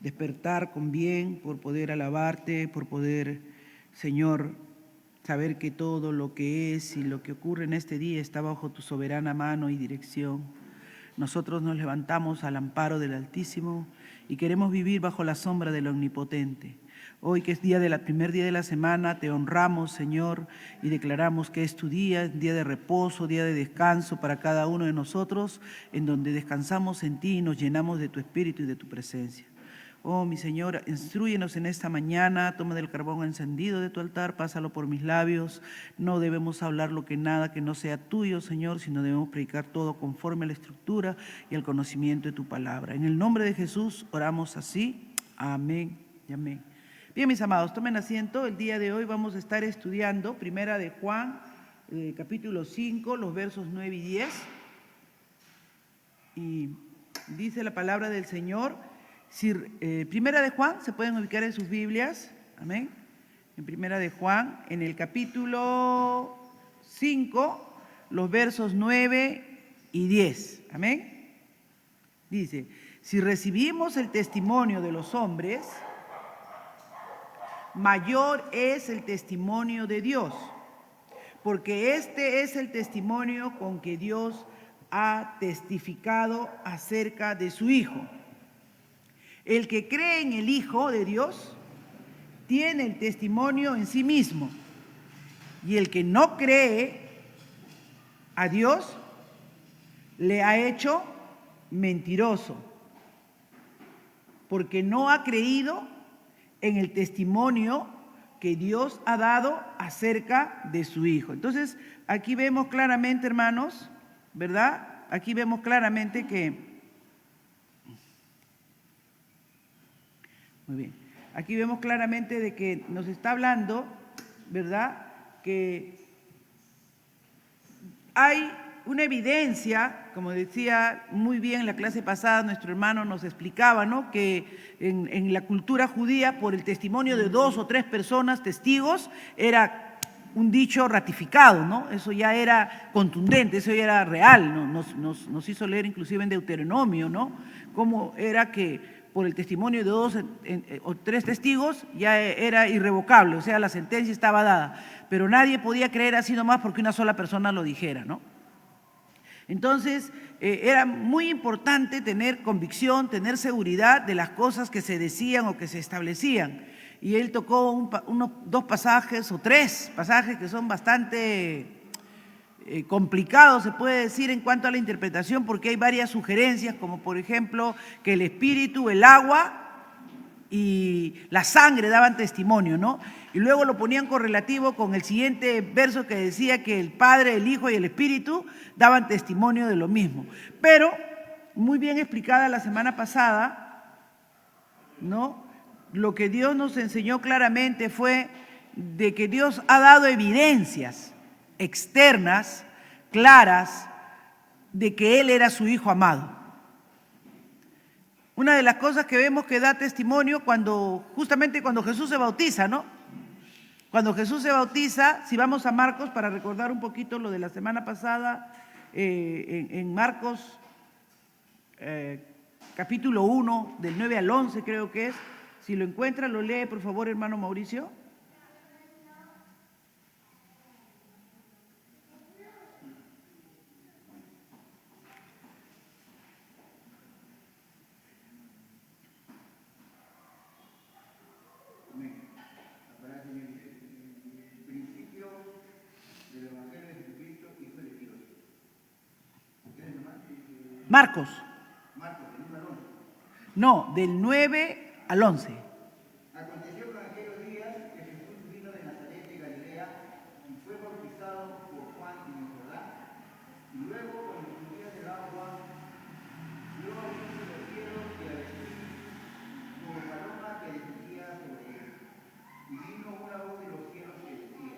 despertar con bien, por poder alabarte, por poder, Señor, saber que todo lo que es y lo que ocurre en este día está bajo tu soberana mano y dirección. Nosotros nos levantamos al amparo del Altísimo y queremos vivir bajo la sombra del Omnipotente. Hoy, que es primer día de la semana, te honramos, Señor, y declaramos que es tu día de reposo, día de descanso para cada uno de nosotros, en donde descansamos en ti y nos llenamos de tu espíritu y de tu presencia. Oh, mi Señor, instrúyenos en esta mañana, toma del carbón encendido de tu altar, pásalo por mis labios. No debemos hablar nada que no sea tuyo, Señor, sino debemos predicar todo conforme a la estructura y al conocimiento de tu palabra. En el nombre de Jesús oramos así. Amén y amén. Bien, mis amados, tomen asiento. El día de hoy vamos a estar estudiando Primera de Juan, capítulo 5, los versos 9 y 10. Y dice la palabra del Señor. Primera de Juan, se pueden ubicar en sus Biblias, amén. En Primera de Juan, en el capítulo 5, los versos 9 y 10, amén. Dice, si recibimos el testimonio de los hombres, mayor es el testimonio de Dios, porque este es el testimonio con que Dios ha testificado acerca de su Hijo. El que cree en el Hijo de Dios tiene el testimonio en sí mismo, y el que no cree a Dios le ha hecho mentiroso, porque no ha creído en el testimonio que Dios ha dado acerca de su Hijo. Entonces, aquí vemos claramente, hermanos, ¿verdad? Aquí vemos claramente que muy bien. Aquí vemos claramente de que nos está hablando, ¿verdad?, que hay una evidencia, como decía muy bien en la clase pasada, nuestro hermano nos explicaba, ¿no?, que en la cultura judía, por el testimonio de 2 o 3 personas, testigos, era un dicho ratificado, ¿no? Eso ya era contundente, eso ya era real, ¿no? Nos hizo leer inclusive en Deuteronomio, ¿no?, cómo era que por el testimonio de 2 o 3 testigos ya era irrevocable, o sea, la sentencia estaba dada, pero nadie podía creer así nomás porque una sola persona lo dijera, ¿no? Entonces, era muy importante tener convicción, tener seguridad de las cosas que se decían o que se establecían. Y él tocó 2 pasajes o 3 pasajes que son bastante complicados, se puede decir, en cuanto a la interpretación, porque hay varias sugerencias, como por ejemplo que el espíritu, el agua y la sangre daban testimonio, ¿no? Y luego lo ponían correlativo con el siguiente verso que decía que el Padre, el Hijo y el Espíritu daban testimonio de lo mismo. Pero, muy bien explicada la semana pasada, ¿no?, lo que Dios nos enseñó claramente fue de que Dios ha dado evidencias externas, claras, de que Él era su Hijo amado. Una de las cosas que vemos que da testimonio justamente cuando Jesús se bautiza, ¿no? Cuando Jesús se bautiza, si vamos a Marcos, para recordar un poquito lo de la semana pasada, en Marcos capítulo 1, del 9 al 11 creo que es, si lo encuentra, lo lee por favor, hermano Mauricio. Marcos. No, del 9 al 11. Aconteció que en aquellos días que Jesús vino de Nazaret de Galilea y fue bautizado por Juan en el Jordán. Y luego, cuando subía del agua, vio a Dios de los cielos y al Espíritu como paloma que descendía sobre él. Y vino una voz de los cielos que decía: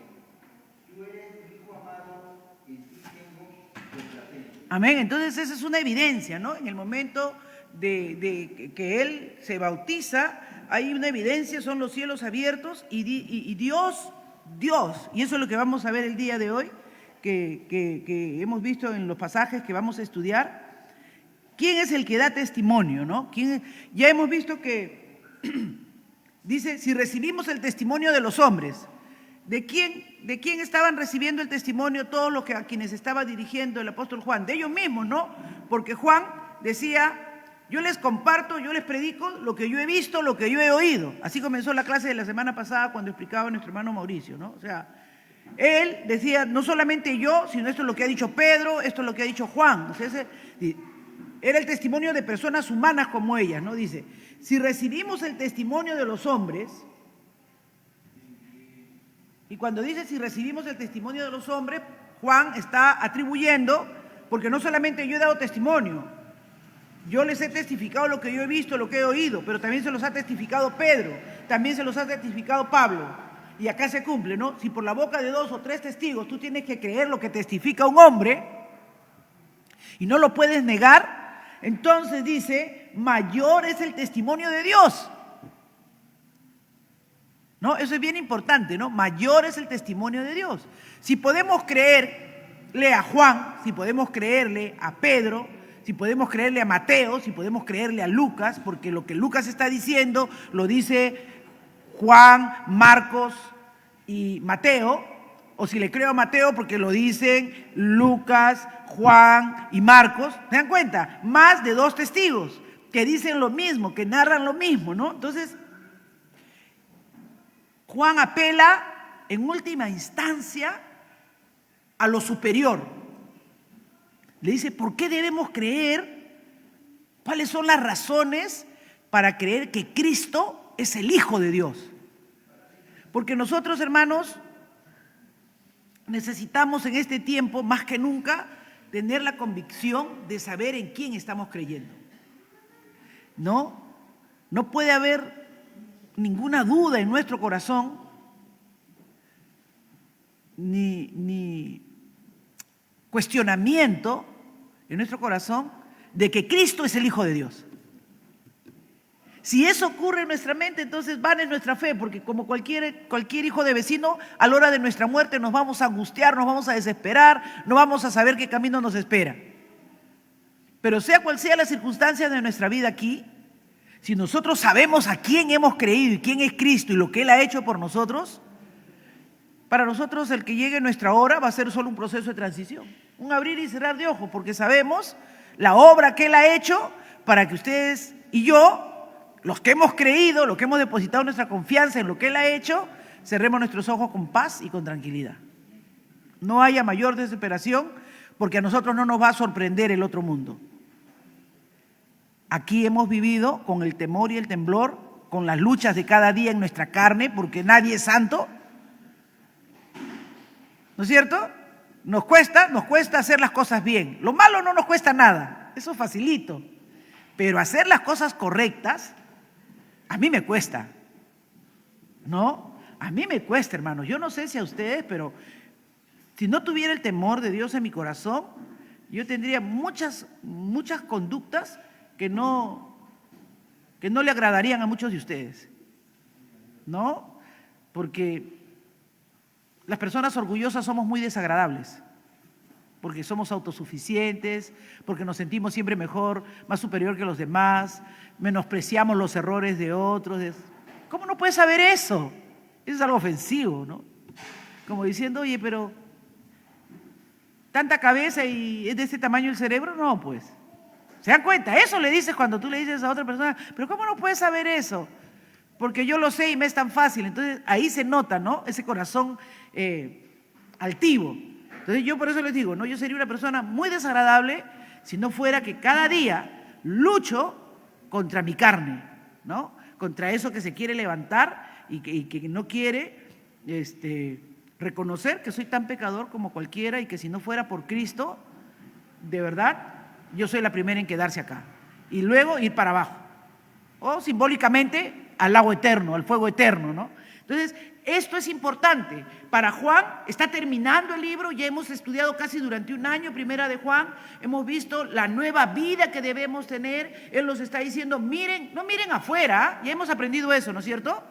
Tú eres mi Hijo amado, en ti tengo complacencia. Amén. Entonces esa es una evidencia, ¿no? En el momento de que Él se bautiza, hay una evidencia, son los cielos abiertos y Dios, y eso es lo que vamos a ver el día de hoy, que hemos visto en los pasajes que vamos a estudiar. ¿Quién es el que da testimonio, no? Ya hemos visto que dice, si recibimos el testimonio de los hombres, ¿de quién estaban recibiendo el testimonio todos los que a quienes estaba dirigiendo el apóstol Juan? De ellos mismos, ¿no? Porque Juan decía, yo les comparto, yo les predico lo que yo he visto, lo que yo he oído. Así comenzó la clase de la semana pasada cuando explicaba nuestro hermano Mauricio, ¿no? O sea, él decía, no solamente yo, sino esto es lo que ha dicho Pedro, esto es lo que ha dicho Juan. O sea, era el testimonio de personas humanas como ellas, ¿no? Dice, si recibimos el testimonio de los hombres, y cuando dice si recibimos el testimonio de los hombres, Juan está atribuyendo, porque no solamente yo he dado testimonio, yo les he testificado lo que yo he visto, lo que he oído, pero también se los ha testificado Pedro, también se los ha testificado Pablo. Y acá se cumple, ¿no? Si por la boca de 2 o 3 testigos tú tienes que creer lo que testifica un hombre y no lo puedes negar, entonces dice, mayor es el testimonio de Dios. ¿No? Eso es bien importante, ¿no? Mayor es el testimonio de Dios. Si podemos creerle a Juan, si podemos creerle a Pedro, si podemos creerle a Mateo, si podemos creerle a Lucas, porque lo que Lucas está diciendo lo dice Juan, Marcos y Mateo, o si le creo a Mateo porque lo dicen Lucas, Juan y Marcos, ¿se dan cuenta? Más de 2 testigos que dicen lo mismo, que narran lo mismo, ¿no? Entonces, Juan apela en última instancia a lo superior. Le dice, ¿por qué debemos creer? ¿Cuáles son las razones para creer que Cristo es el Hijo de Dios? Porque nosotros, hermanos, necesitamos en este tiempo, más que nunca, tener la convicción de saber en quién estamos creyendo. No puede haber ninguna duda en nuestro corazón, ni cuestionamiento en nuestro corazón de que Cristo es el Hijo de Dios. Si eso ocurre en nuestra mente, entonces vana es nuestra fe, porque como cualquier hijo de vecino, a la hora de nuestra muerte nos vamos a angustiar, nos vamos a desesperar, no vamos a saber qué camino nos espera. Pero sea cual sea la circunstancia de nuestra vida aquí, si nosotros sabemos a quién hemos creído y quién es Cristo y lo que Él ha hecho por nosotros, para nosotros el que llegue nuestra hora va a ser solo un proceso de transición, un abrir y cerrar de ojos, porque sabemos la obra que Él ha hecho para que ustedes y yo, los que hemos creído, los que hemos depositado nuestra confianza en lo que Él ha hecho, cerremos nuestros ojos con paz y con tranquilidad. No haya mayor desesperación, porque a nosotros no nos va a sorprender el otro mundo. Aquí hemos vivido con el temor y el temblor, con las luchas de cada día en nuestra carne, porque nadie es santo. ¿No es cierto? Nos cuesta hacer las cosas bien. Lo malo no nos cuesta nada, eso es facilito. Pero hacer las cosas correctas, a mí me cuesta. ¿No? A mí me cuesta, hermanos. Yo no sé si a ustedes, pero si no tuviera el temor de Dios en mi corazón, yo tendría muchas conductas que no le agradarían a muchos de ustedes, ¿no? Porque las personas orgullosas somos muy desagradables, porque somos autosuficientes, porque nos sentimos siempre mejor, más superior que los demás, menospreciamos los errores de otros. ¿Cómo no puedes saber eso? Eso es algo ofensivo, ¿no? Como diciendo, oye, pero tanta cabeza y es de ese tamaño el cerebro, no, pues. ¿Se dan cuenta? Eso le dices cuando tú le dices a otra persona, pero ¿cómo no puedes saber eso? Porque yo lo sé y me es tan fácil. Entonces ahí se nota, ¿no? Ese corazón altivo. Entonces yo por eso les digo, ¿no? Yo sería una persona muy desagradable si no fuera que cada día lucho contra mi carne, ¿no? Contra eso que se quiere levantar y que no quiere reconocer que soy tan pecador como cualquiera y que si no fuera por Cristo, de verdad, yo soy la primera en quedarse acá y luego ir para abajo o simbólicamente al lago eterno, al fuego eterno, ¿no? Entonces, esto es importante. Para Juan, está terminando el libro, ya hemos estudiado casi durante un año Primera de Juan, hemos visto la nueva vida que debemos tener. Él nos está diciendo, miren, no miren afuera, ya hemos aprendido eso, ¿no es cierto?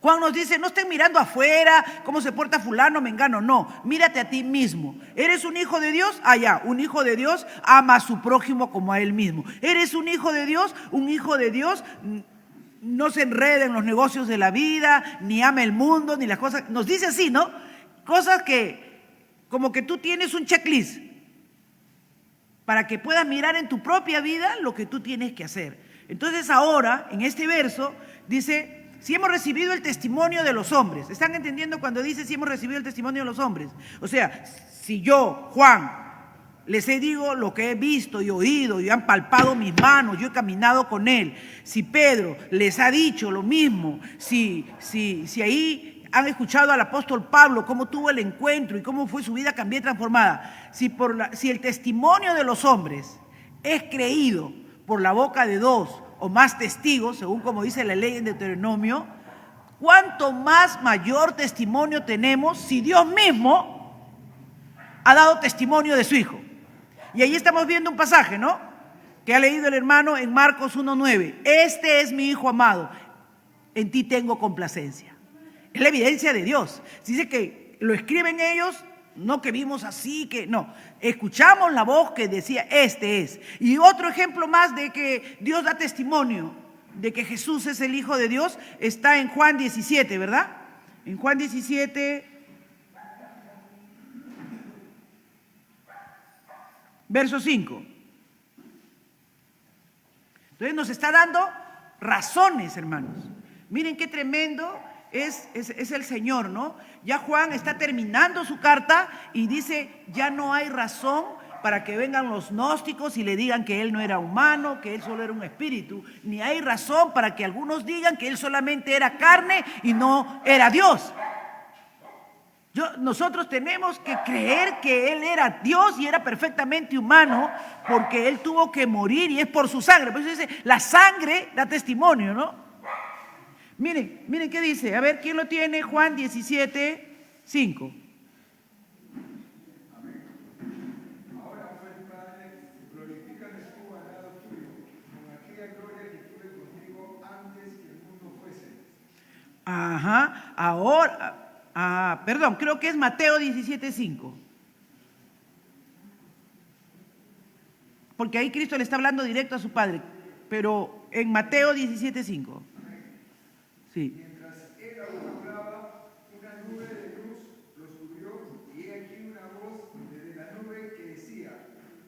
Juan nos dice, no estén mirando afuera, cómo se porta fulano, mengano, no, mírate a ti mismo. ¿Eres un hijo de Dios? Allá, un hijo de Dios ama a su prójimo como a él mismo. ¿Eres un hijo de Dios? Un hijo de Dios no se enrede en los negocios de la vida, ni ame el mundo, ni las cosas. Nos dice así, ¿no? Cosas que, como que tú tienes un checklist para que puedas mirar en tu propia vida lo que tú tienes que hacer. Entonces ahora, en este verso, dice, si hemos recibido el testimonio de los hombres. ¿Están entendiendo cuando dice si hemos recibido el testimonio de los hombres? O sea, si yo, Juan, les digo lo que he visto y oído, y han palpado mis manos, yo he caminado con él. Si Pedro les ha dicho lo mismo, si ahí han escuchado al apóstol Pablo cómo tuvo el encuentro y cómo fue su vida cambiada y transformada, si el testimonio de los hombres es creído por la boca de 2 o más testigos, según como dice la ley en Deuteronomio, ¿cuánto más mayor testimonio tenemos si Dios mismo ha dado testimonio de su Hijo? Y ahí estamos viendo un pasaje, ¿no? Que ha leído el hermano en Marcos 1:9. Este es mi Hijo amado, en ti tengo complacencia. Es la evidencia de Dios. Dice que lo escriben ellos, no que vimos así, que no. Escuchamos la voz que decía, este es. Y otro ejemplo más de que Dios da testimonio de que Jesús es el Hijo de Dios está en Juan 17, ¿verdad? En Juan 17, verso 5. Entonces nos está dando razones, hermanos. Miren qué tremendo es el Señor, ¿no? Ya Juan está terminando su carta y dice, ya no hay razón para que vengan los gnósticos y le digan que él no era humano, que él solo era un espíritu, ni hay razón para que algunos digan que él solamente era carne y no era Dios. Nosotros tenemos que creer que él era Dios y era perfectamente humano porque él tuvo que morir y es por su sangre. Por eso dice, la sangre da testimonio, ¿no? Miren qué dice. A ver, ¿quién lo tiene? Juan 17:5. Ahora pues, Padre, glorifícame tú al lado tuyo, con aquella gloria que tuve contigo antes que el mundo fuese. Ajá, ahora, perdón, creo que es Mateo 17:5. Porque ahí Cristo le está hablando directo a su Padre, pero en Mateo 17:5. Sí. Mientras él aún hablaba, una nube de luz los cubrió, y he aquí una voz desde la nube que decía,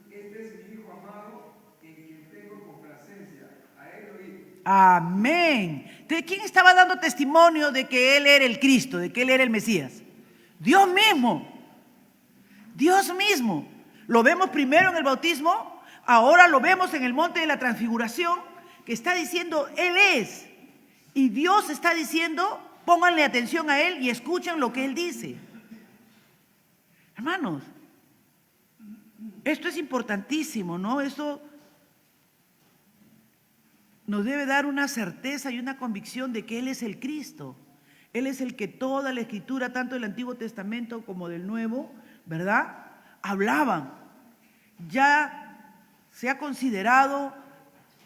este es mi Hijo amado, en quien tengo complacencia, a él oíd. Amén. Entonces, ¿quién estaba dando testimonio de que él era el Cristo, de que él era el Mesías? Dios mismo. Dios mismo. Lo vemos primero en el bautismo, ahora lo vemos en el monte de la transfiguración, que está diciendo, Él es. Y Dios está diciendo, pónganle atención a Él y escuchen lo que Él dice. Hermanos, esto es importantísimo, ¿no? Esto nos debe dar una certeza y una convicción de que Él es el Cristo. Él es el que toda la Escritura, tanto del Antiguo Testamento como del Nuevo, ¿verdad?, hablaban. Ya se ha considerado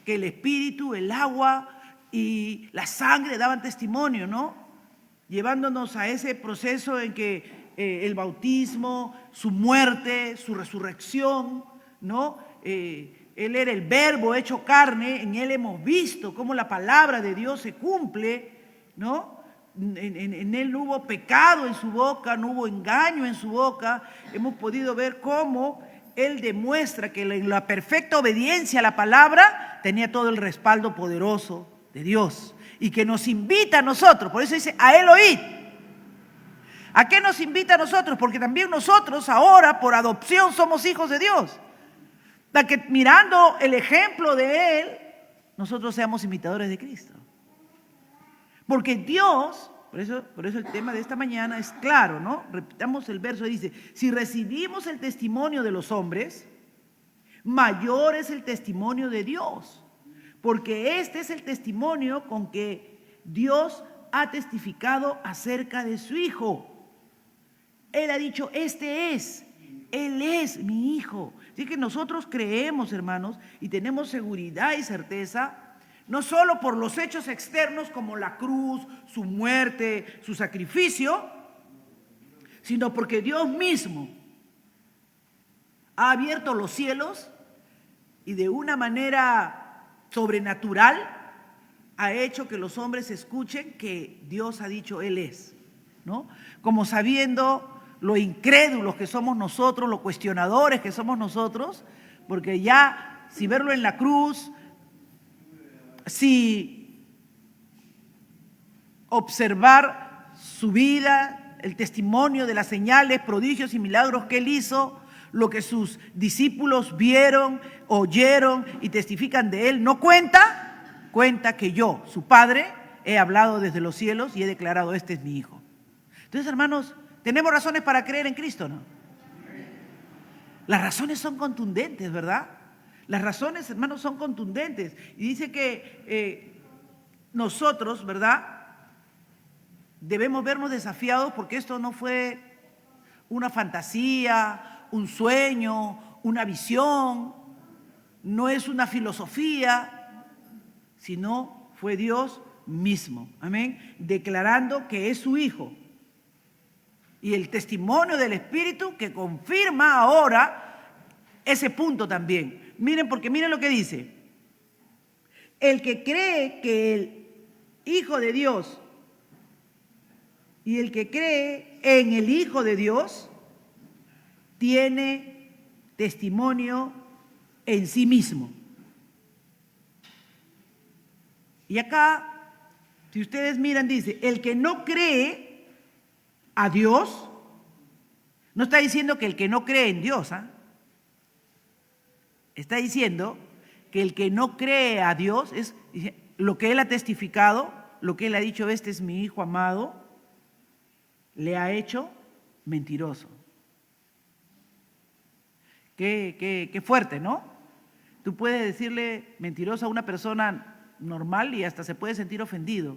que el Espíritu, el agua y la sangre daban testimonio, ¿no? Llevándonos a ese proceso en que el bautismo, su muerte, su resurrección, ¿no? Él era el Verbo hecho carne, en Él hemos visto cómo la palabra de Dios se cumple, ¿no? En Él no hubo pecado en su boca, no hubo engaño en su boca. Hemos podido ver cómo Él demuestra que en la perfecta obediencia a la palabra tenía todo el respaldo poderoso de Dios y que nos invita a nosotros, por eso dice, a Él oíd. ¿A qué nos invita a nosotros? Porque también nosotros ahora por adopción somos hijos de Dios. Para que mirando el ejemplo de Él, nosotros seamos imitadores de Cristo. Porque Dios, por eso el tema de esta mañana es claro, ¿no? Repitamos el verso, dice, si recibimos el testimonio de los hombres, mayor es el testimonio de Dios. Porque este es el testimonio con que Dios ha testificado acerca de su Hijo. Él ha dicho, Él es mi Hijo. Así que nosotros creemos, hermanos, y tenemos seguridad y certeza, no solo por los hechos externos como la cruz, su muerte, su sacrificio, sino porque Dios mismo ha abierto los cielos y de una manera sobrenatural ha hecho que los hombres escuchen que Dios ha dicho Él es, ¿no? Como sabiendo lo incrédulos que somos nosotros, los cuestionadores que somos nosotros, porque ya si verlo en la cruz, si observar su vida, el testimonio de las señales, prodigios y milagros que Él hizo, lo que sus discípulos vieron, oyeron y testifican de Él, no cuenta, cuenta que yo, su Padre, he hablado desde los cielos y he declarado, este es mi Hijo. Entonces, hermanos, tenemos razones para creer en Cristo, ¿no? Las razones son contundentes, ¿verdad? Las razones, hermanos, son contundentes. Y dice que nosotros, ¿verdad?, debemos vernos desafiados porque esto no fue una fantasía, un sueño, una visión, no es una filosofía, sino fue Dios mismo, amén, declarando que es su Hijo. Y el testimonio del Espíritu que confirma ahora ese punto también. Miren, porque miren lo que dice. El que cree que el Hijo de Dios y el que cree en el Hijo de Dios tiene testimonio en sí mismo. Y acá, si ustedes miran, dice, el que no cree a Dios, no está diciendo que el que no cree en Dios, ¿ah? Está diciendo que el que no cree a Dios es lo que Él ha testificado, lo que Él ha dicho, este es mi Hijo amado, le ha hecho mentiroso. Qué fuerte, ¿no? Tú puedes decirle mentiroso a una persona normal y hasta se puede sentir ofendido,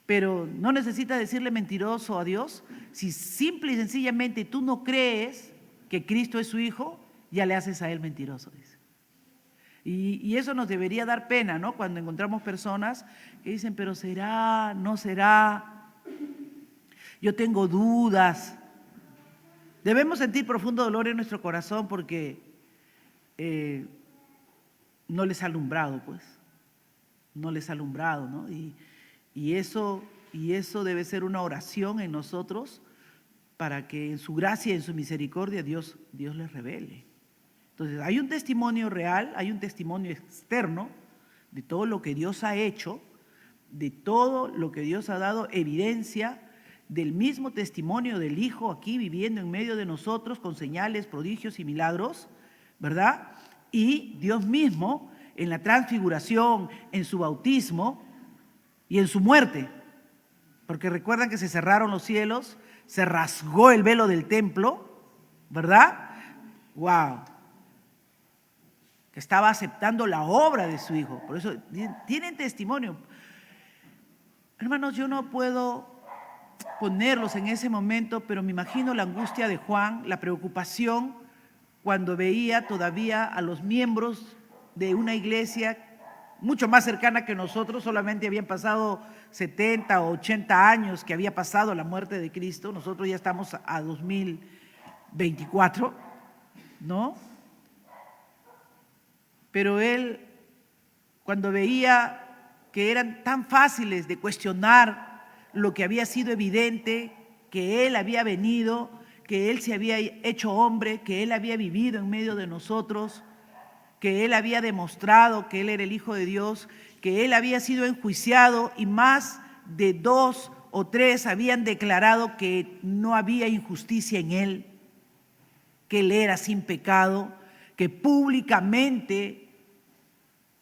pero no necesitas decirle mentiroso a Dios. Si simple y sencillamente tú no crees que Cristo es su Hijo, ya le haces a Él mentiroso, dice. Y eso nos debería dar pena, ¿no? Cuando encontramos personas que dicen, pero ¿será? ¿No será? Yo tengo dudas. Debemos sentir profundo dolor en nuestro corazón porque no les ha alumbrado, pues. No les ha alumbrado, ¿no? Y eso debe ser una oración en nosotros para que en su gracia y en su misericordia Dios les revele. Entonces, hay un testimonio real, hay un testimonio externo de todo lo que Dios ha hecho, de todo lo que Dios ha dado evidencia, del mismo testimonio del Hijo aquí viviendo en medio de nosotros con señales, prodigios y milagros, ¿verdad? Y Dios mismo en la transfiguración, en su bautismo y en su muerte. Porque recuerdan que se cerraron los cielos, se rasgó el velo del templo, ¿verdad? ¡Wow! Que estaba aceptando la obra de su Hijo. Por eso tienen testimonio. Hermanos, yo no puedo ponerlos en ese momento, pero me imagino la angustia de Juan, la preocupación cuando veía todavía a los miembros de una iglesia mucho más cercana que nosotros, solamente habían pasado 70 o 80 años que había pasado la muerte de Cristo, nosotros ya estamos a 2024, ¿no? Pero él, cuando veía que eran tan fáciles de cuestionar lo que había sido evidente, que Él había venido, que Él se había hecho hombre, que Él había vivido en medio de nosotros, que Él había demostrado que Él era el Hijo de Dios, que Él había sido enjuiciado y más de 2 o 3 habían declarado que no había injusticia en Él, que Él era sin pecado, que públicamente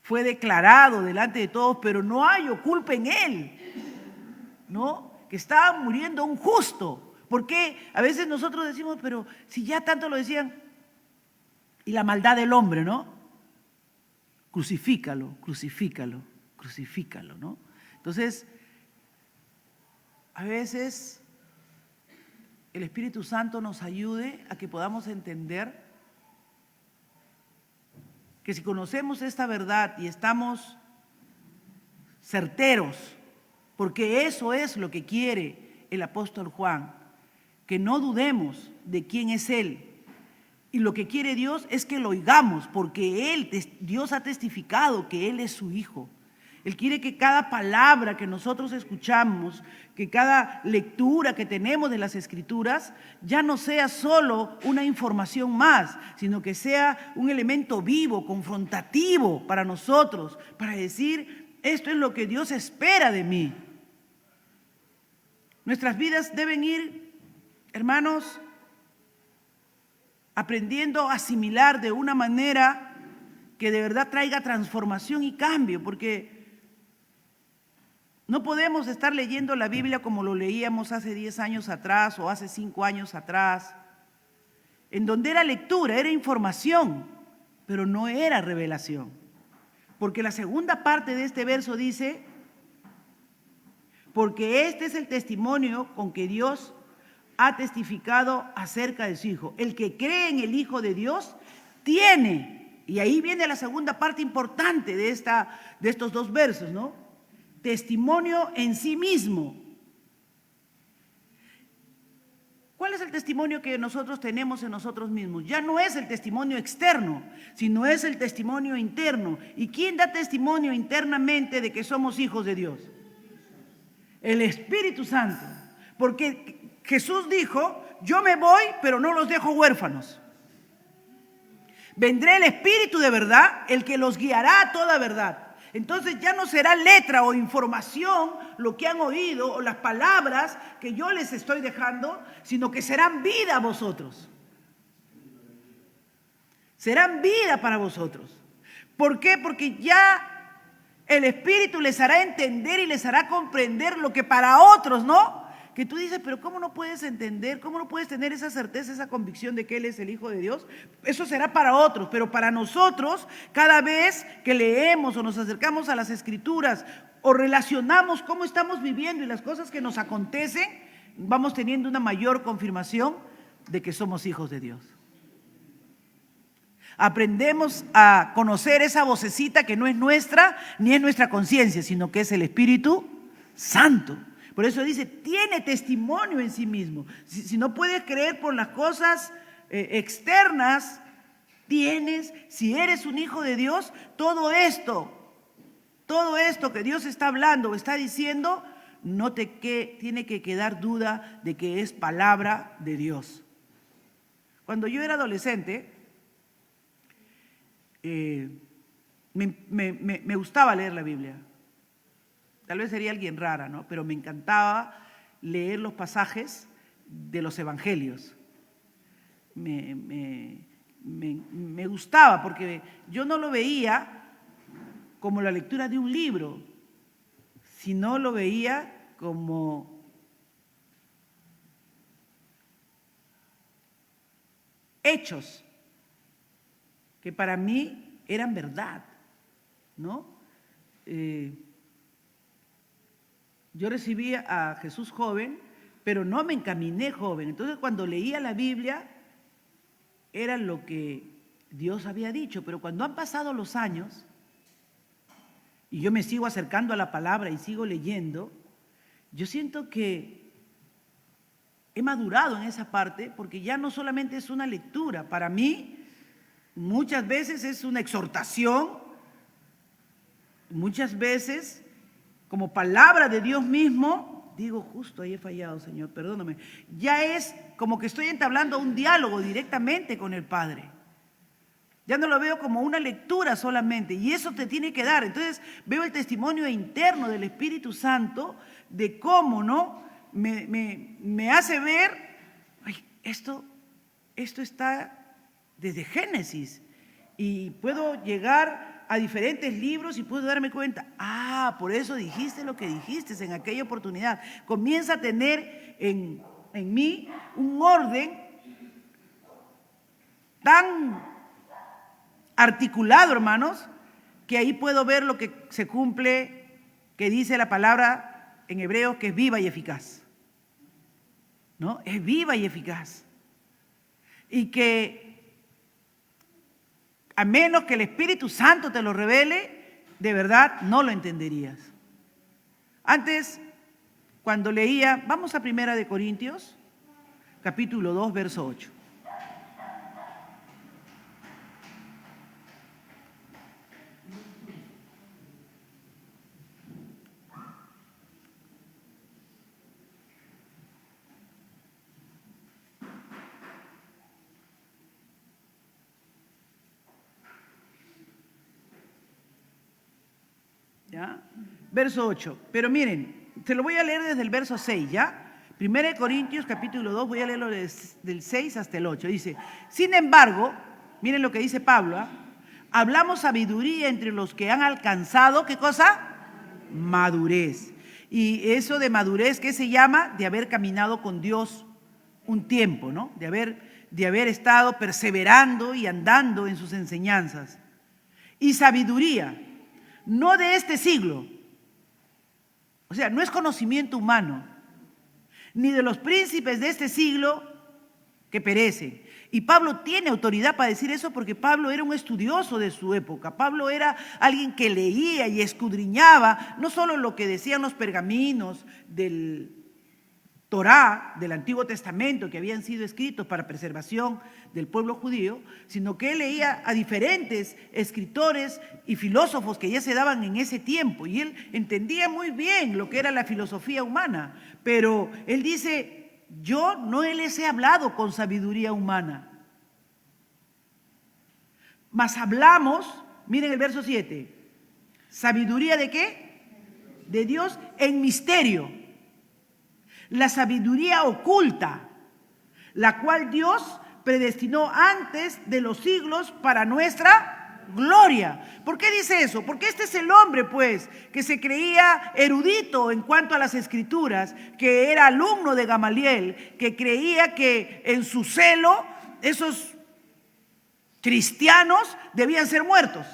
fue declarado delante de todos, pero no hay culpa en Él, ¿no? Que estaba muriendo un justo. Porque a veces nosotros decimos, pero si ya tanto lo decían, y la maldad del hombre, ¿no? Crucifícalo, crucifícalo, crucifícalo, ¿no? Entonces, a veces el Espíritu Santo nos ayude a que podamos entender que si conocemos esta verdad y estamos certeros, porque eso es lo que quiere el apóstol Juan, que no dudemos de quién es Él. Y lo que quiere Dios es que lo oigamos, porque Dios ha testificado que Él es su Hijo. Él quiere que cada palabra que nosotros escuchamos, que cada lectura que tenemos de las Escrituras, ya no sea solo una información más, sino que sea un elemento vivo, confrontativo para nosotros, para decir, esto es lo que Dios espera de mí. Nuestras vidas deben ir, hermanos, aprendiendo a asimilar de una manera que de verdad traiga transformación y cambio, porque no podemos estar leyendo la Biblia como lo leíamos hace 10 años atrás o hace 5 años atrás, en donde era lectura, era información, pero no era revelación. Porque la segunda parte de este verso dice, porque este es el testimonio con que Dios ha testificado acerca de su Hijo. El que cree en el Hijo de Dios tiene, y ahí viene la segunda parte importante de estos dos versos, ¿no? Testimonio en sí mismo. ¿Cuál es el testimonio que nosotros tenemos en nosotros mismos? Ya no es el testimonio externo, sino es el testimonio interno. ¿Y quién da testimonio internamente de que somos hijos de Dios? El Espíritu Santo. Porque Jesús dijo, yo me voy, pero no los dejo huérfanos. Vendré el Espíritu de verdad, el que los guiará a toda verdad. Entonces ya no será letra o información lo que han oído o las palabras que yo les estoy dejando, sino que serán vida a vosotros. Serán vida para vosotros. ¿Por qué? Porque ya el Espíritu les hará entender y les hará comprender lo que para otros, ¿no? Que tú dices, pero ¿cómo no puedes entender? ¿Cómo no puedes tener esa certeza, esa convicción de que Él es el Hijo de Dios? Eso será para otros, pero para nosotros, cada vez que leemos o nos acercamos a las Escrituras o relacionamos cómo estamos viviendo y las cosas que nos acontecen, vamos teniendo una mayor confirmación de que somos hijos de Dios. Aprendemos a conocer esa vocecita que no es nuestra ni es nuestra conciencia, sino que es el Espíritu Santo. Por eso dice, tiene testimonio en sí mismo. Si no puedes creer por las cosas externas, tienes, si eres un hijo de Dios, todo esto que Dios está hablando o está diciendo, no te tiene que quedar duda de que es palabra de Dios. Cuando yo era adolescente, me gustaba leer la Biblia. Tal vez sería alguien rara, ¿no? Pero me encantaba leer los pasajes de los evangelios. Me gustaba porque yo no lo veía como la lectura de un libro, sino lo veía como hechos que para mí eran verdad, ¿no? Yo recibí a Jesús joven, pero no me encaminé joven. Entonces, cuando leía la Biblia, era lo que Dios había dicho. Pero cuando han pasado los años, y yo me sigo acercando a la palabra y sigo leyendo, yo siento que he madurado en esa parte, porque ya no solamente es una lectura. Para mí, muchas veces es una exhortación, muchas veces como palabra de Dios mismo, digo, justo ahí he fallado, Señor, perdóname. Ya es como que estoy entablando un diálogo directamente con el Padre. Ya no lo veo como una lectura solamente, y eso te tiene que dar. Entonces veo el testimonio interno del Espíritu Santo de cómo, ¿no? Me hace ver, ay, esto está desde Génesis, y puedo llegar a diferentes libros y puedo darme cuenta, por eso dijiste lo que dijiste en aquella oportunidad. Comienza a tener en mí un orden tan articulado, hermanos, que ahí puedo ver lo que se cumple, que dice la palabra en hebreo, que es viva y eficaz, ¿no? Es viva y eficaz. Y que a menos que el Espíritu Santo te lo revele, de verdad no lo entenderías. Antes, cuando leía, vamos a 1 Corintios, capítulo 2, verso 8. ¿Ya? Verso 8. Pero miren, se lo voy a leer desde el verso 6, ¿ya? 1 Corintios capítulo 2, voy a leerlo del 6 hasta el 8. Dice, sin embargo, miren lo que dice Pablo, ¿eh? Hablamos sabiduría entre los que han alcanzado, ¿qué cosa? Madurez. Y eso de madurez, ¿qué se llama? De haber caminado con Dios un tiempo, ¿no? De haber estado perseverando y andando en sus enseñanzas. Y sabiduría, no de este siglo. O sea, no es conocimiento humano, ni de los príncipes de este siglo que perecen. Y Pablo tiene autoridad para decir eso porque Pablo era un estudioso de su época. Pablo era alguien que leía y escudriñaba no solo lo que decían los pergaminos del Torá, del Antiguo Testamento, que habían sido escritos para preservación del pueblo judío, sino que él leía a diferentes escritores y filósofos que ya se daban en ese tiempo. Y él entendía muy bien lo que era la filosofía humana. Pero él dice, yo no les he hablado con sabiduría humana, mas hablamos, miren el verso 7, ¿sabiduría de qué? De Dios en misterio, la sabiduría oculta, la cual Dios predestinó antes de los siglos para nuestra gloria. ¿Por qué dice eso? Porque este es el hombre, pues, que se creía erudito en cuanto a las escrituras, que era alumno de Gamaliel, que creía que en su celo esos cristianos debían ser muertos.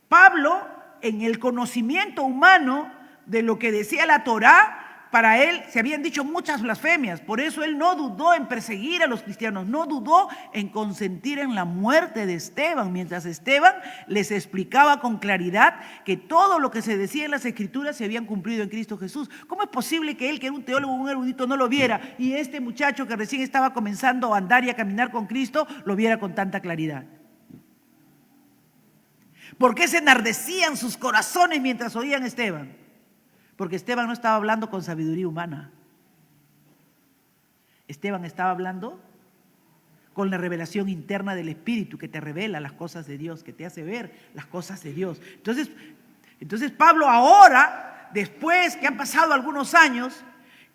Pablo, en el conocimiento humano de lo que decía la Torá, para él se habían dicho muchas blasfemias, por eso él no dudó en perseguir a los cristianos, no dudó en consentir en la muerte de Esteban, mientras Esteban les explicaba con claridad que todo lo que se decía en las Escrituras se habían cumplido en Cristo Jesús. ¿Cómo es posible que él, que era un teólogo, un erudito, no lo viera y este muchacho que recién estaba comenzando a andar y a caminar con Cristo lo viera con tanta claridad? ¿Por qué se enardecían sus corazones mientras oían a Esteban? Porque Esteban no estaba hablando con sabiduría humana. Esteban estaba hablando con la revelación interna del Espíritu que te revela las cosas de Dios, que te hace ver las cosas de Dios. Entonces Pablo ahora, después que han pasado algunos años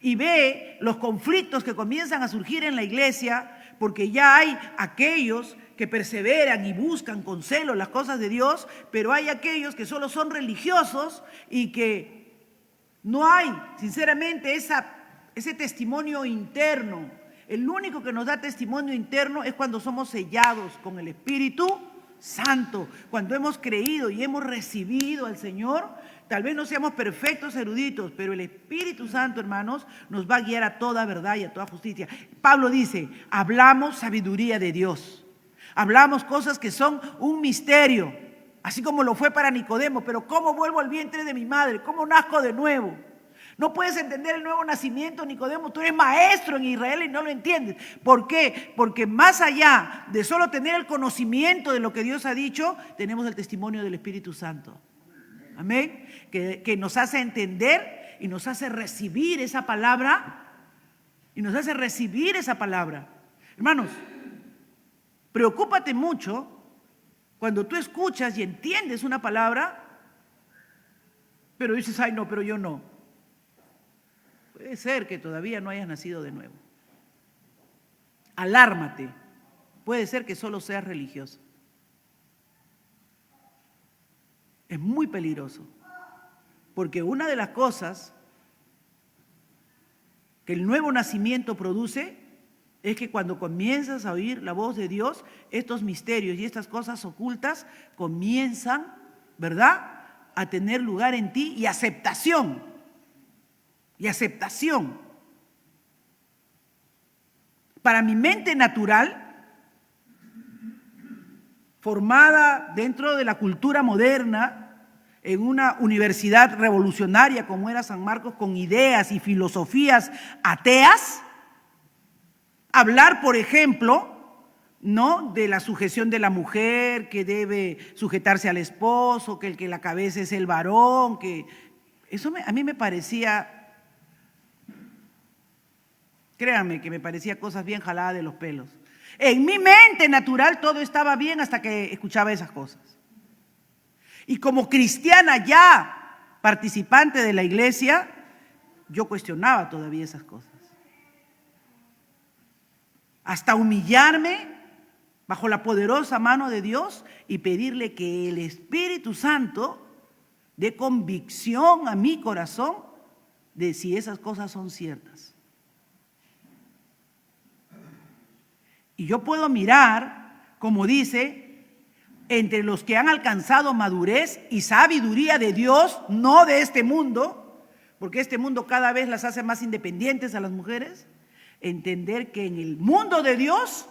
y ve los conflictos que comienzan a surgir en la iglesia, porque ya hay aquellos que perseveran y buscan con celo las cosas de Dios, pero hay aquellos que solo son religiosos y que no hay, sinceramente, ese testimonio interno. El único que nos da testimonio interno es cuando somos sellados con el Espíritu Santo, cuando hemos creído y hemos recibido al Señor. Tal vez no seamos perfectos eruditos, pero el Espíritu Santo, hermanos, nos va a guiar a toda verdad y a toda justicia. Pablo dice, hablamos sabiduría de Dios, hablamos cosas que son un misterio, así como lo fue para Nicodemo. Pero ¿cómo vuelvo al vientre de mi madre? ¿Cómo nazco de nuevo? No puedes entender el nuevo nacimiento, Nicodemo. Tú eres maestro en Israel y no lo entiendes. ¿Por qué? Porque más allá de solo tener el conocimiento de lo que Dios ha dicho, tenemos el testimonio del Espíritu Santo. Amén. Que nos hace entender y nos hace recibir esa palabra. Y nos hace recibir esa palabra. Hermanos, preocúpate mucho cuando tú escuchas y entiendes una palabra, pero dices, ay no, pero yo no. Puede ser que todavía no hayas nacido de nuevo. Alármate. Puede ser que solo seas religioso. Es muy peligroso. Porque una de las cosas que el nuevo nacimiento produce es que cuando comienzas a oír la voz de Dios, estos misterios y estas cosas ocultas comienzan, ¿verdad?, a tener lugar en ti y aceptación. Y aceptación. Para mi mente natural, formada dentro de la cultura moderna, en una universidad revolucionaria como era San Marcos, con ideas y filosofías ateas, hablar, por ejemplo, ¿no?, de la sujeción de la mujer, que debe sujetarse al esposo, que el que la cabeza es el varón, que eso a mí me parecía, créanme que me parecía cosas bien jaladas de los pelos. En mi mente natural todo estaba bien hasta que escuchaba esas cosas. Y como cristiana ya participante de la iglesia, yo cuestionaba todavía esas cosas. Hasta humillarme bajo la poderosa mano de Dios y pedirle que el Espíritu Santo dé convicción a mi corazón de si esas cosas son ciertas. Y yo puedo mirar, como dice, entre los que han alcanzado madurez y sabiduría de Dios, no de este mundo, porque este mundo cada vez las hace más independientes a las mujeres, entender que en el mundo de Dios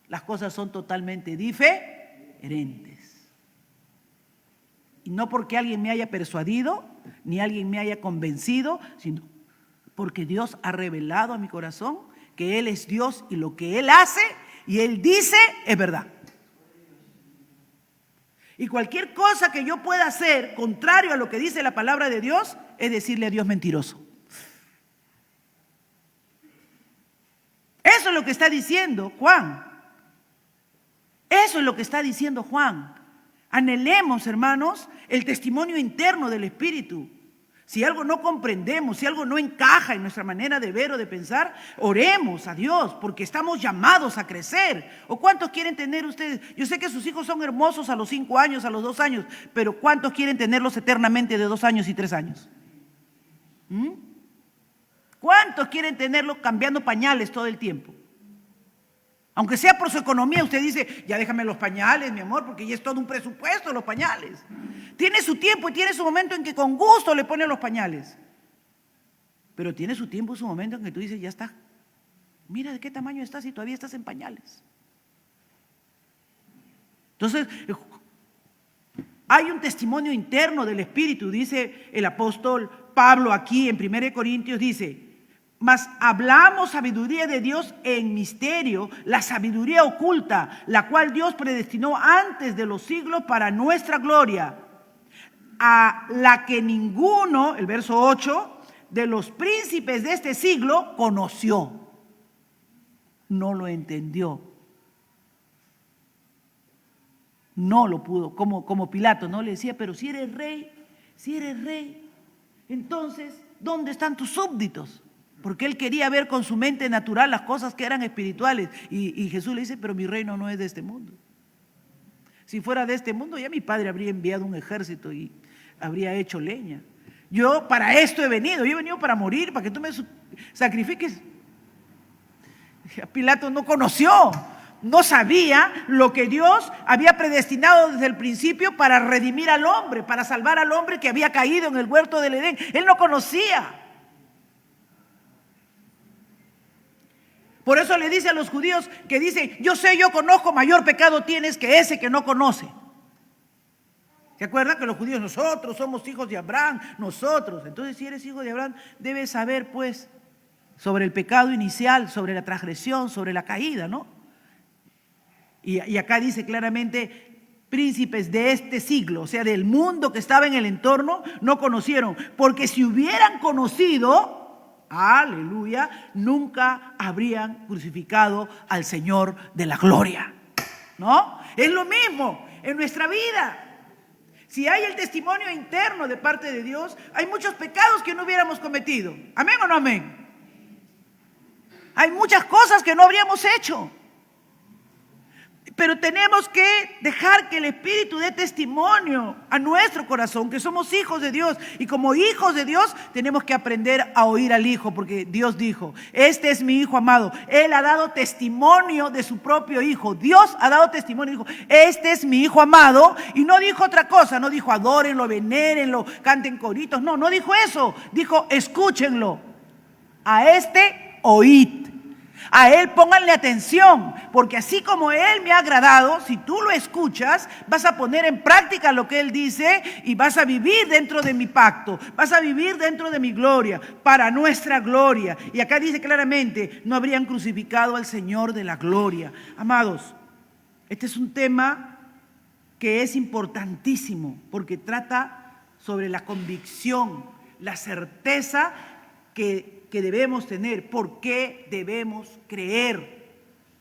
las cosas son totalmente diferentes. Y no porque alguien me haya persuadido, ni alguien me haya convencido, sino porque Dios ha revelado a mi corazón que Él es Dios y lo que Él hace y Él dice es verdad. Y cualquier cosa que yo pueda hacer contrario a lo que dice la palabra de Dios es decirle a Dios mentiroso. Eso es lo que está diciendo Juan. Eso es lo que está diciendo Juan. Anhelemos, hermanos, el testimonio interno del Espíritu. Si algo no comprendemos, si algo no encaja en nuestra manera de ver o de pensar, oremos a Dios, porque estamos llamados a crecer. ¿O cuántos quieren tener ustedes? Yo sé que sus hijos son hermosos a los 5 años, a los 2 años, pero ¿cuántos quieren tenerlos eternamente de 2 años y 3 años? ¿Cuántos quieren tenerlos cambiando pañales todo el tiempo? Aunque sea por su economía, usted dice, ya déjame los pañales, mi amor, porque ya es todo un presupuesto los pañales. Tiene su tiempo y tiene su momento en que con gusto le pone los pañales. Pero tiene su tiempo y su momento en que tú dices, ya está. Mira de qué tamaño estás y todavía estás en pañales. Entonces, hay un testimonio interno del Espíritu, dice el apóstol Pablo aquí en 1 Corintios, dice, mas hablamos sabiduría de Dios en misterio, la sabiduría oculta, la cual Dios predestinó antes de los siglos para nuestra gloria, a la que ninguno, el verso 8, de los príncipes de este siglo conoció, no lo entendió, no lo pudo, como Pilato, ¿no? Le decía, pero si eres rey, entonces, ¿dónde están tus súbditos? Porque él quería ver con su mente natural las cosas que eran espirituales. Y Jesús le dice, pero mi reino no es de este mundo. Si fuera de este mundo, ya mi padre habría enviado un ejército y habría hecho leña. Yo para esto he venido para morir, para que tú me sacrifiques. Pilato no conoció, no sabía lo que Dios había predestinado desde el principio para redimir al hombre, para salvar al hombre que había caído en el huerto del Edén. Él no conocía. Por eso le dice a los judíos que dicen, yo conozco, mayor pecado tienes que ese que no conoce. ¿Se acuerdan que los judíos, nosotros somos hijos de Abraham, nosotros? Entonces, si eres hijo de Abraham, debes saber, pues, sobre el pecado inicial, sobre la transgresión, sobre la caída, ¿no? Y acá dice claramente, príncipes de este siglo, o sea, del mundo que estaba en el entorno, no conocieron, porque si hubieran conocido, aleluya, nunca habrían crucificado al Señor de la gloria, ¿no? Es lo mismo en nuestra vida. Si hay el testimonio interno de parte de Dios, hay muchos pecados que no hubiéramos cometido. ¿Amén o no amén? Hay muchas cosas que no habríamos hecho. Pero tenemos que dejar que el Espíritu dé testimonio a nuestro corazón, que somos hijos de Dios. Y como hijos de Dios tenemos que aprender a oír al Hijo, porque Dios dijo, este es mi Hijo amado. Él ha dado testimonio de su propio Hijo. Dios ha dado testimonio, dijo, este es mi Hijo amado. Y no dijo otra cosa, no dijo adórenlo, venérenlo, canten coritos. No dijo eso. Dijo, escúchenlo. A este oíd. A Él pónganle atención, porque así como Él me ha agradado, si tú lo escuchas, vas a poner en práctica lo que Él dice y vas a vivir dentro de mi pacto, vas a vivir dentro de mi gloria, para nuestra gloria. Y acá dice claramente, no habrían crucificado al Señor de la gloria. Amados, este es un tema que es importantísimo, porque trata sobre la convicción, la certeza que debemos tener. ¿Por qué debemos creer?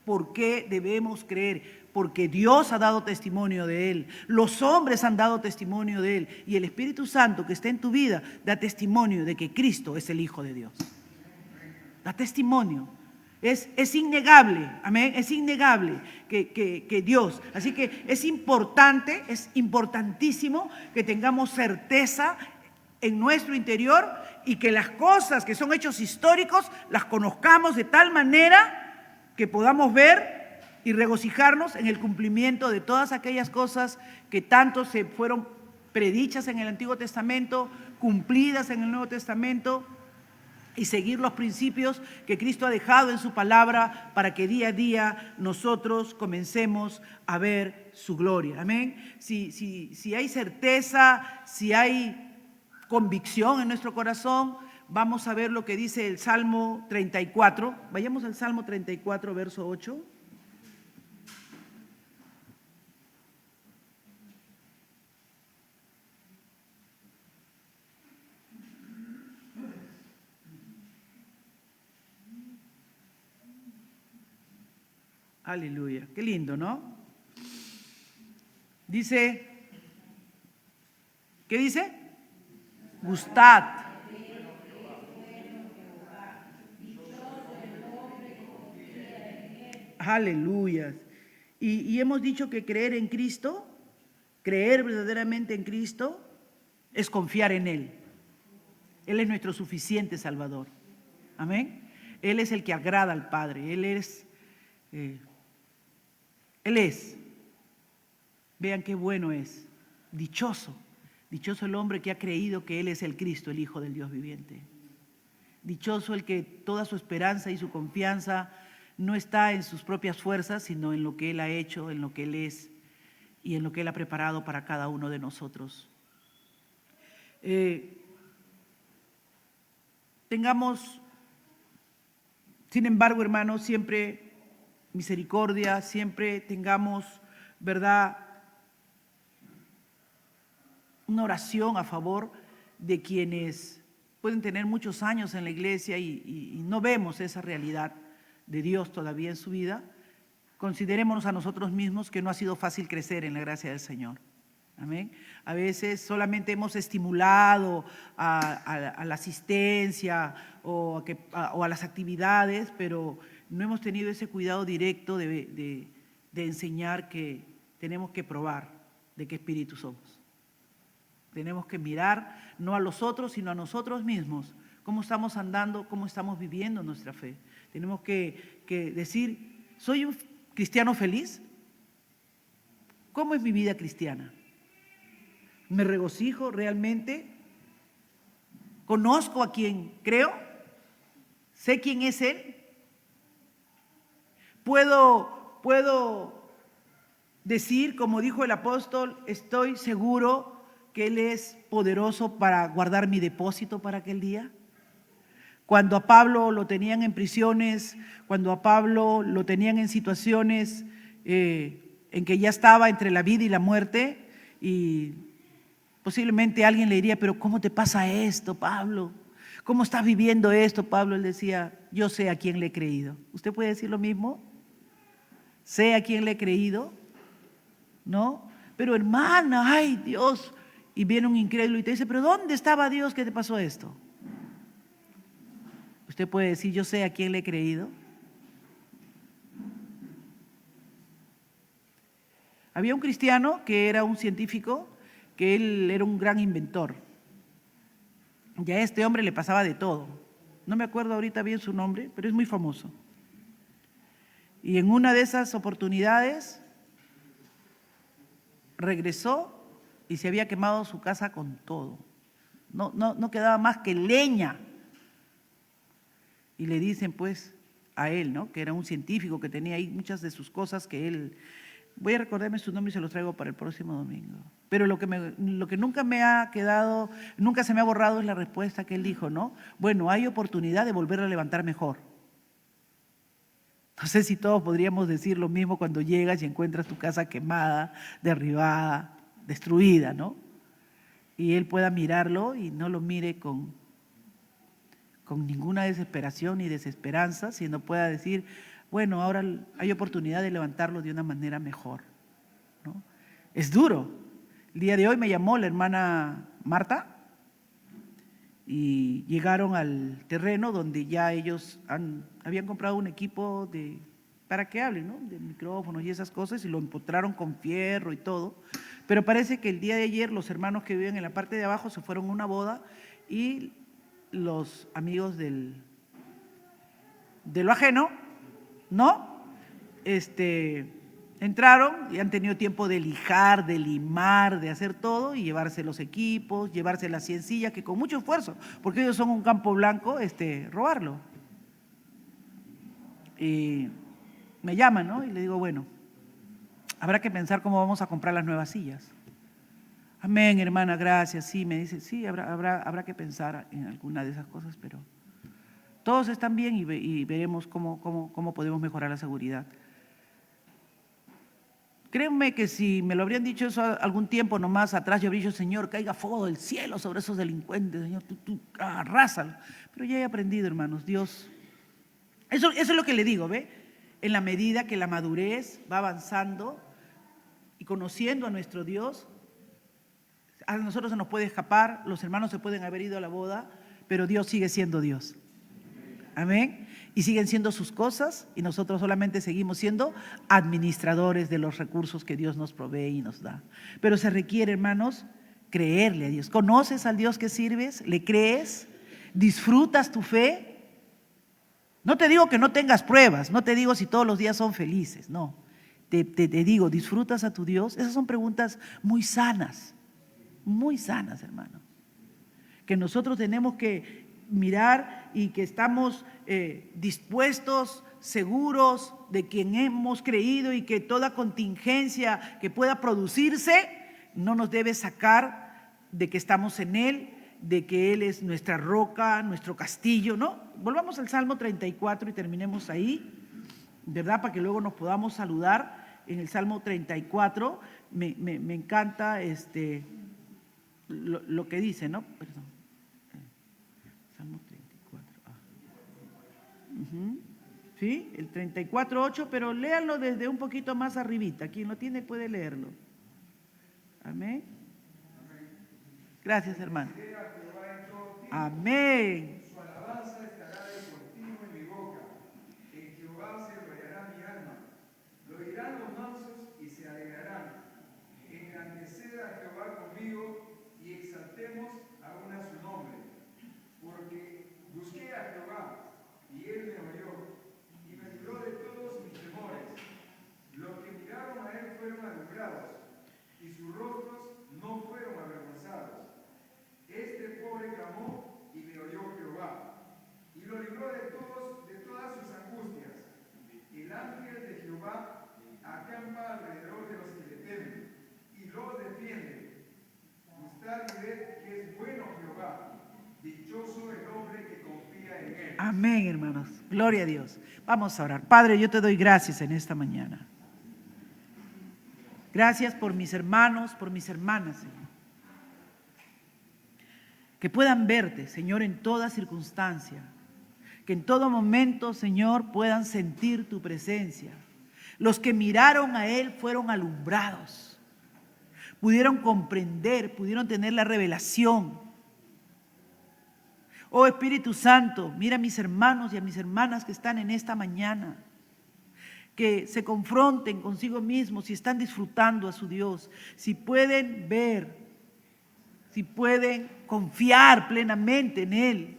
¿Por qué debemos creer? porque Dios ha dado testimonio de Él, los hombres han dado testimonio de Él, y el Espíritu Santo que está en tu vida da testimonio de que Cristo es el Hijo de Dios. Da testimonio. Es innegable, amén, es innegable que Dios. Así que es importante, es importantísimo que tengamos certeza en nuestro interior y que las cosas que son hechos históricos las conozcamos de tal manera que podamos ver y regocijarnos en el cumplimiento de todas aquellas cosas que tanto se fueron predichas en el Antiguo Testamento, cumplidas en el Nuevo Testamento, y seguir los principios que Cristo ha dejado en su palabra para que día a día nosotros comencemos a ver su gloria. Amén. Si hay certeza, si hay convicción en nuestro corazón, vamos a ver lo que dice el Salmo 34. Vayamos al Salmo 34, verso 8. Aleluya, qué lindo, ¿no? Dice, ¿qué dice? Gustad. Aleluya. Y hemos dicho que creer en Cristo, creer verdaderamente en Cristo, es confiar en Él. Él es nuestro suficiente Salvador. Amén. Él es el que agrada al Padre. Él es. Vean qué bueno es, dichoso el hombre que ha creído que Él es el Cristo, el Hijo del Dios viviente. Dichoso el que toda su esperanza y su confianza no está en sus propias fuerzas, sino en lo que Él ha hecho, en lo que Él es y en lo que Él ha preparado para cada uno de nosotros. Tengamos, sin embargo, hermanos, siempre misericordia, siempre tengamos, ¿verdad?, una oración a favor de quienes pueden tener muchos años en la iglesia y no vemos esa realidad de Dios todavía en su vida. Considerémonos a nosotros mismos que no ha sido fácil crecer en la gracia del Señor. Amén. A veces solamente hemos estimulado a la asistencia o a las actividades, pero no hemos tenido ese cuidado directo de enseñar que tenemos que probar de qué espíritu somos. Tenemos que mirar no a los otros, sino a nosotros mismos, cómo estamos andando, cómo estamos viviendo nuestra fe. Tenemos que decir, ¿soy un cristiano feliz? ¿Cómo es mi vida cristiana? ¿Me regocijo realmente? ¿Conozco a quien creo? ¿Sé quién es Él? ¿Puedo decir, como dijo el apóstol, estoy seguro que Él es poderoso para guardar mi depósito para aquel día? Cuando a Pablo lo tenían en prisiones, cuando a Pablo lo tenían en situaciones en que ya estaba entre la vida y la muerte, y posiblemente alguien le diría, pero ¿cómo te pasa esto, Pablo? ¿Cómo estás viviendo esto, Pablo? Él decía, yo sé a quién le he creído. ¿Usted puede decir lo mismo? ¿Sé a quién le he creído? ¿No? Pero hermana, ay Dios. Y viene un incrédulo y te dice, pero ¿dónde estaba Dios que te pasó esto? Usted puede decir, yo sé a quién le he creído. Había un cristiano que era un científico, que él era un gran inventor. Y a este hombre le pasaba de todo. No me acuerdo ahorita bien su nombre, pero es muy famoso. Y en una de esas oportunidades regresó y se había quemado su casa con todo. No quedaba más que leña. Y le dicen pues a él, ¿no?, que era un científico que tenía ahí muchas de sus cosas que él... Voy a recordarme su nombre y se los traigo para el próximo domingo. Pero lo que nunca me ha quedado, nunca se me ha borrado es la respuesta que él dijo, ¿no? Bueno, hay oportunidad de volver a levantar mejor. No sé si todos podríamos decir lo mismo cuando llegas y encuentras tu casa quemada, derribada, destruida, ¿no? Y él pueda mirarlo y no lo mire con ninguna desesperación ni desesperanza, sino pueda decir, bueno, ahora hay oportunidad de levantarlo de una manera mejor, ¿no? Es duro. El día de hoy me llamó la hermana Marta y llegaron al terreno donde ya ellos habían comprado un equipo para que hablen, ¿no? De micrófonos y esas cosas, y lo empotraron con fierro y todo. Pero parece que el día de ayer los hermanos que viven en la parte de abajo se fueron a una boda y los amigos de lo ajeno, ¿no? Entraron y han tenido tiempo de lijar, de limar, de hacer todo y llevarse los equipos, llevarse las 100 sillas, que con mucho esfuerzo, porque ellos son un campo blanco, robarlo. Y me llaman, ¿no? Y le digo, bueno, habrá que pensar cómo vamos a comprar las nuevas sillas. Amén, hermana, gracias. Sí, me dice, sí, habrá que pensar en alguna de esas cosas, pero todos están bien y veremos cómo podemos mejorar la seguridad. Créanme que si me lo habrían dicho eso algún tiempo nomás atrás, yo habría dicho, Señor, caiga fuego del cielo sobre esos delincuentes, Señor, tú arrásalo. Pero ya he aprendido, hermanos, Dios, eso es lo que le digo, ¿ve? En la medida que la madurez va avanzando y conociendo a nuestro Dios, a nosotros se nos puede escapar, los hermanos se pueden haber ido a la boda, pero Dios sigue siendo Dios. Amén. Y siguen siendo sus cosas y nosotros solamente seguimos siendo administradores de los recursos que Dios nos provee y nos da. Pero se requiere, hermanos, creerle a Dios. ¿Conoces al Dios que sirves? ¿Le crees? ¿Disfrutas tu fe? No te digo que no tengas pruebas, no te digo si todos los días son felices, no. Te digo, ¿disfrutas a tu Dios? Esas son preguntas muy sanas, hermano. Que nosotros tenemos que mirar y que estamos dispuestos, seguros de quien hemos creído y que toda contingencia que pueda producirse no nos debe sacar de que estamos en Él, de que Él es nuestra roca, nuestro castillo, ¿no? Volvamos al Salmo 34 y terminemos ahí, ¿verdad? Para que luego nos podamos saludar. En el Salmo 34 me encanta lo que dice, ¿no? Perdón. Salmo 34. ¿Sí? El 34:8, pero léanlo desde un poquito más arribita. Quien lo tiene puede leerlo. Amén. Gracias, hermano. Amén. Su alabanza estará de continuo en mi boca. En Jehová se gloriará mi alma. Lo oirán los mansos y se alegrarán. Engrandeced a Jehová conmigo y exaltemos aún a su nombre. Porque busqué a Jehová y él me oyó y me libró de todos mis temores. Los que miraron a él fueron alumbrados y sus rostros no fueron avergonzados. Este pobre clamó y me oyó Jehová y lo libró de todas sus angustias. El ángel de Jehová acampa alrededor de los que le temen y los defiende. Gustad y ved que es bueno Jehová. Dichoso el hombre que confía en él. Amén, hermanos. Gloria a Dios. Vamos a orar. Padre, yo te doy gracias en esta mañana. Gracias por mis hermanos, por mis hermanas, Señor. Que puedan verte, Señor, en toda circunstancia. Que en todo momento, Señor, puedan sentir tu presencia. Los que miraron a Él fueron alumbrados. Pudieron comprender, pudieron tener la revelación. Oh Espíritu Santo, mira a mis hermanos y a mis hermanas que están en esta mañana. Que se confronten consigo mismos si están disfrutando a su Dios, si pueden ver, si pueden confiar plenamente en Él,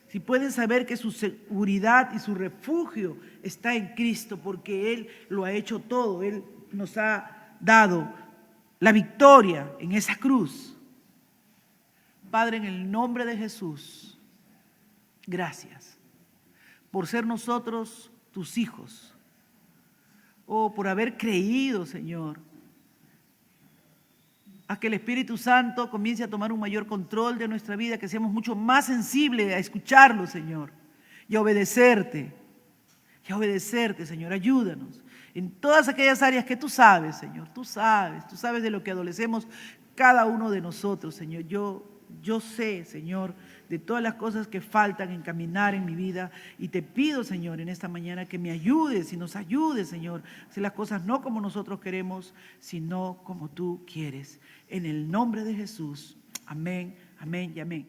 si pueden saber que su seguridad y su refugio está en Cristo, porque Él lo ha hecho todo, Él nos ha dado la victoria en esa cruz. Padre, en el nombre de Jesús, gracias por ser nosotros tus hijos. Oh, por haber creído, Señor, a que el Espíritu Santo comience a tomar un mayor control de nuestra vida, que seamos mucho más sensibles a escucharlo, Señor, y a obedecerte, Señor. Ayúdanos en todas aquellas áreas que tú sabes, Señor. Tú sabes de lo que adolecemos cada uno de nosotros, Señor. Yo sé, Señor, de todas las cosas que faltan en caminar en mi vida. Y te pido, Señor, en esta mañana que me ayudes y nos ayudes, Señor, a hacer las cosas no como nosotros queremos, sino como tú quieres. En el nombre de Jesús. Amén, amén y amén.